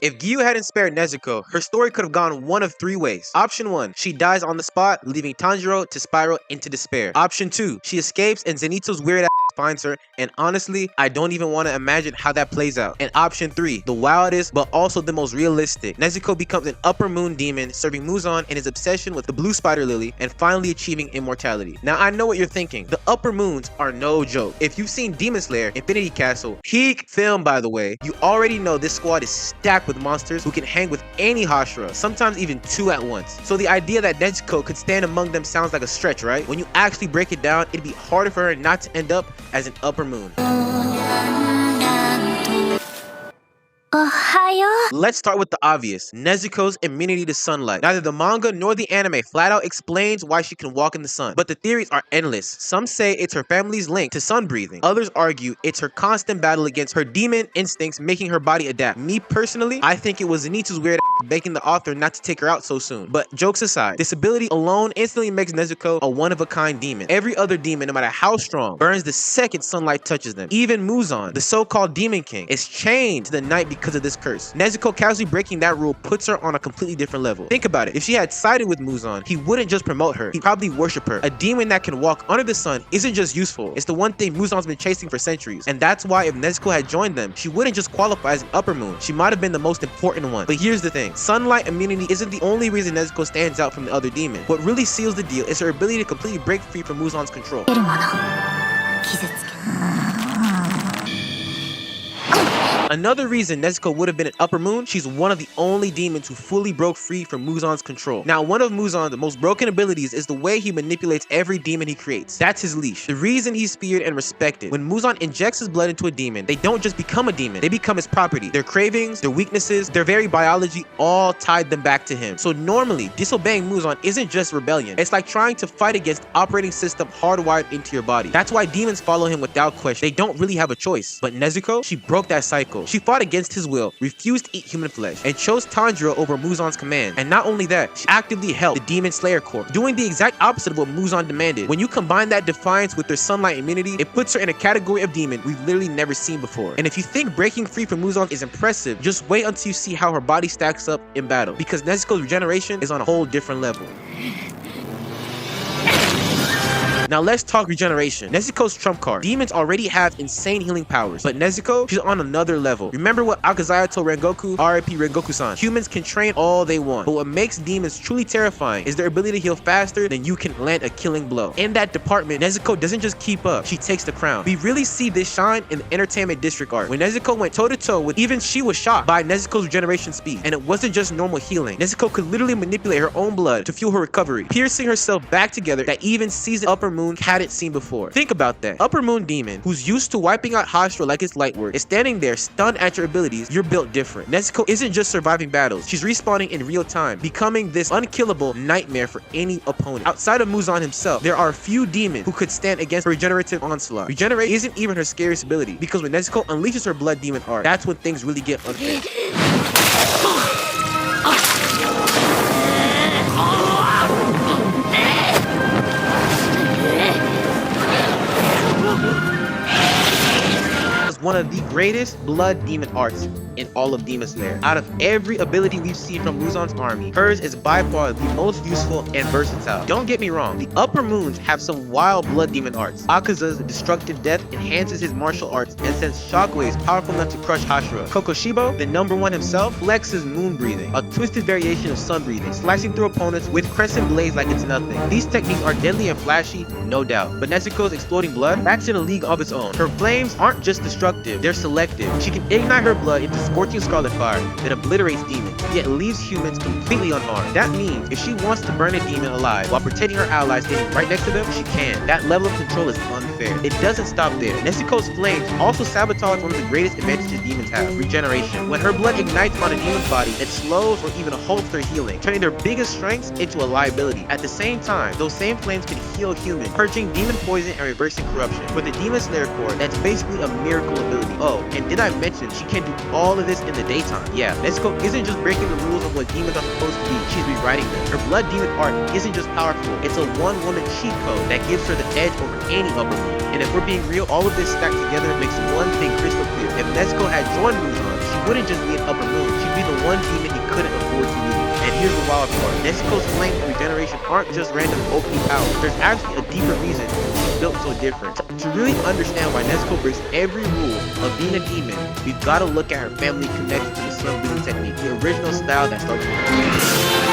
If Gyu hadn't spared Nezuko, her story could have gone one of three ways. Option 1, she dies on the spot, leaving Tanjiro to spiral into despair. Option 2, she escapes and Zenitsu's weird ass finds her, and honestly, I don't even want to imagine how that plays out. And option 3, the wildest but also the most realistic, Nezuko becomes an upper moon demon, serving Muzan in his obsession with the blue spider lily and finally achieving immortality. Now I know what you're thinking, the upper moons are no joke. If you've seen Demon Slayer, Infinity Castle, peak film by the way, you already know this squad is stacked with monsters who can hang with any Hashira, sometimes even two at once. So the idea that Nezuko could stand among them sounds like a stretch, right? When you actually break it down, it'd be harder for her not to end up as an upper moon. Let's start with the obvious, Nezuko's immunity to sunlight. Neither the manga nor the anime flat out explains why she can walk in the sun, but the theories are endless. Some say it's her family's link to sun breathing. Others argue it's her constant battle against her demon instincts making her body adapt. Me personally, I think it was Zenitsu's weird begging the author not to take her out so soon. But jokes aside, this ability alone instantly makes Nezuko a one-of-a-kind demon. Every other demon, no matter how strong, burns the second sunlight touches them. Even Muzan, the so-called demon king, is chained to the night because of this curse. Nezuko casually breaking that rule puts her on a completely different level. Think about it, if she had sided with Muzan, he wouldn't just promote her, he'd probably worship her. A demon that can walk under the sun isn't just useful, it's the one thing Muzan's been chasing for centuries. And that's why if Nezuko had joined them, she wouldn't just qualify as an upper moon, she might have been the most important one. But here's the thing, sunlight immunity isn't the only reason Nezuko stands out from the other demons. What really seals the deal is her ability to completely break free from Muzan's control. Another reason Nezuko would have been an upper moon, she's one of the only demons who fully broke free from Muzan's control. Now, one of Muzan's most broken abilities is the way he manipulates every demon he creates. That's his leash. The reason he's feared and respected. When Muzan injects his blood into a demon, they don't just become a demon, they become his property. Their cravings, their weaknesses, their very biology all tied them back to him. So normally, disobeying Muzan isn't just rebellion. It's like trying to fight against operating system hardwired into your body. That's why demons follow him without question. They don't really have a choice. But Nezuko, she broke that cycle. She fought against his will, refused to eat human flesh, and chose Tanjiro over Muzan's command. And not only that, she actively helped the Demon Slayer Corps, doing the exact opposite of what Muzan demanded. When you combine that defiance with their sunlight immunity, it puts her in a category of demon we've literally never seen before. And if you think breaking free from Muzan is impressive, just wait until you see how her body stacks up in battle, because Nezuko's regeneration is on a whole different level. Now let's talk regeneration. Nezuko's trump card. Demons already have insane healing powers, but Nezuko, she's on another level. Remember what Akazaya told Rengoku? RIP Rengoku-san. Humans can train all they want, but what makes demons truly terrifying is their ability to heal faster than you can land a killing blow. In that department, Nezuko doesn't just keep up, she takes the crown. We really see this shine in the Entertainment District arc, when Nezuko went toe-to-toe with even she was shocked by Nezuko's regeneration speed. And it wasn't just normal healing. Nezuko could literally manipulate her own blood to fuel her recovery, piercing herself back together that even seasoned upper moon hadn't seen before. Think about that. Upper moon demon, who's used to wiping out Hashira like it's light work, is standing there stunned at your abilities. You're built different. Nezuko isn't just surviving battles, she's respawning in real time, becoming this unkillable nightmare for any opponent. Outside of Muzan himself, there are few demons who could stand against her regenerative onslaught. Regenerate isn't even her scariest ability, because when Nezuko unleashes her blood demon art, that's when things really get unfair. One of the greatest blood demon arts in all of Demon Slayer. Out of every ability we've seen from Muzan's army, hers is by far the most useful and versatile. Don't get me wrong, the upper moons have some wild blood demon arts. Akaza's destructive death enhances his martial arts and sends shockwaves powerful enough to crush Hashira. Kokoshibo, the #1 himself, flexes moon breathing, a twisted variation of sun breathing, slicing through opponents with crescent blades like it's nothing. These techniques are deadly and flashy, no doubt, but Nezuko's exploding blood, that's in a league of its own. Her flames aren't just destructive, they're selective. She can ignite her blood into scorching scarlet fire that obliterates demons, yet leaves humans completely unharmed. That means if she wants to burn a demon alive while protecting her allies standing right next to them, she can. That level of control is unfair. It doesn't stop there. Nezuko's flames also sabotage one of the greatest advantages demons have, regeneration. When her blood ignites on a demon's body, it slows or even halts their healing, turning their biggest strengths into a liability. At the same time, those same flames can heal humans, purging demon poison and reversing corruption. For the Demon Slayer Corps, that's basically a miracle ability. Oh, and did I mention she can do all of this in the daytime? Yeah, Nezuko isn't just breaking the rules of what demons are supposed to be, she's rewriting them. Her blood demon art isn't just powerful, it's a one-woman cheat code that gives her the edge over any upper moon. And if we're being real, all of this stacked together makes one thing crystal clear. If Nezuko had joined Muzan, she wouldn't just be an upper moon, she'd be the one demon he couldn't afford to lose. And here's the wild part. Nezuko's flame and regeneration aren't just random OP powers. There's actually a deeper reason she's built so different. To really understand why Nezuko breaks every rule of being a demon, we've got to look at her family connected to the sun breathing technique, the original style that starts with her.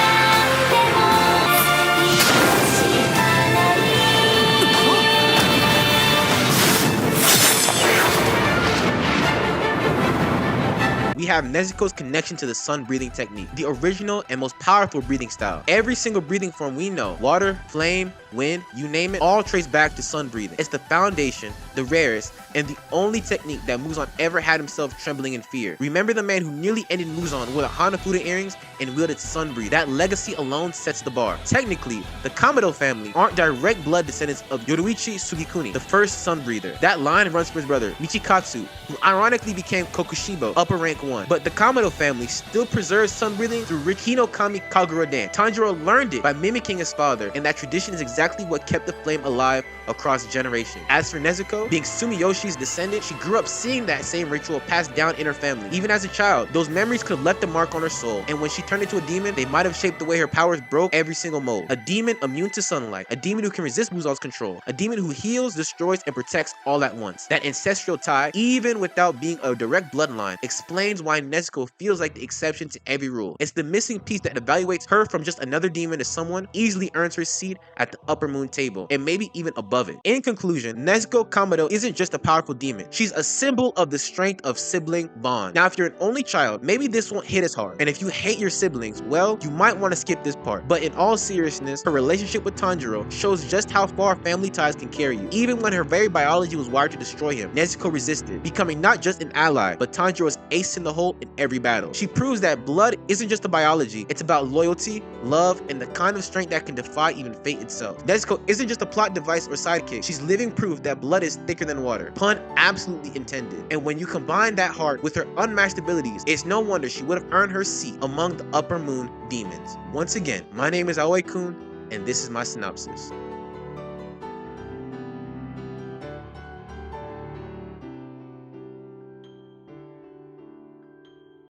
We have Nezuko's connection to the sun breathing technique, the original and most powerful breathing style. Every single breathing form we know, water, flame, wind, you name it, all trace back to sun breathing. It's the foundation, the rarest, and the only technique that Muzan ever had himself trembling in fear. Remember the man who nearly ended Muzan with a Hanafuda earrings and wielded sun breathing. That legacy alone sets the bar. Technically, the Kamado family aren't direct blood descendants of Yoruichi Sugikuni, the first sun breather. That line runs from his brother, Michikatsu, who ironically became Kokushibo, upper rank 1. But the Kamado family still preserves sun breathing through Rikino Kami Kagura Dan. Tanjiro learned it by mimicking his father, and that tradition is exactly what kept the flame alive across generations. As for Nezuko, being Sumiyoshi's descendant, she grew up seeing that same ritual passed down in her family. Even as a child, those memories could have left a mark on her soul, and when she turned into a demon, they might have shaped the way her powers broke every single mold. A demon immune to sunlight, a demon who can resist Muzan's control, a demon who heals, destroys, and protects all at once. That ancestral tie, even without being a direct bloodline, explains why Nezuko feels like the exception to every rule. It's the missing piece that evaluates her from just another demon to someone easily earns her seat at the upper moon table, and maybe even above it. In conclusion, Nezuko Kamado isn't just a powerful demon. She's a symbol of the strength of sibling bond. Now, if you're an only child, maybe this won't hit as hard. And if you hate your siblings, well, you might want to skip this part. But in all seriousness, her relationship with Tanjiro shows just how far family ties can carry you. Even when her very biology was wired to destroy him, Nezuko resisted, becoming not just an ally, but Tanjiro's ace in the hole in every battle. She proves that blood isn't just a biology, it's about loyalty, love, and the kind of strength that can defy even fate itself. Nezuko isn't just a plot device or sidekick, she's living proof that blood is thicker than water. Pun absolutely intended. And when you combine that heart with her unmatched abilities, it's no wonder she would have earned her seat among the upper moon demons. Once again, my name is AOI-KUN, and this is my synopsis.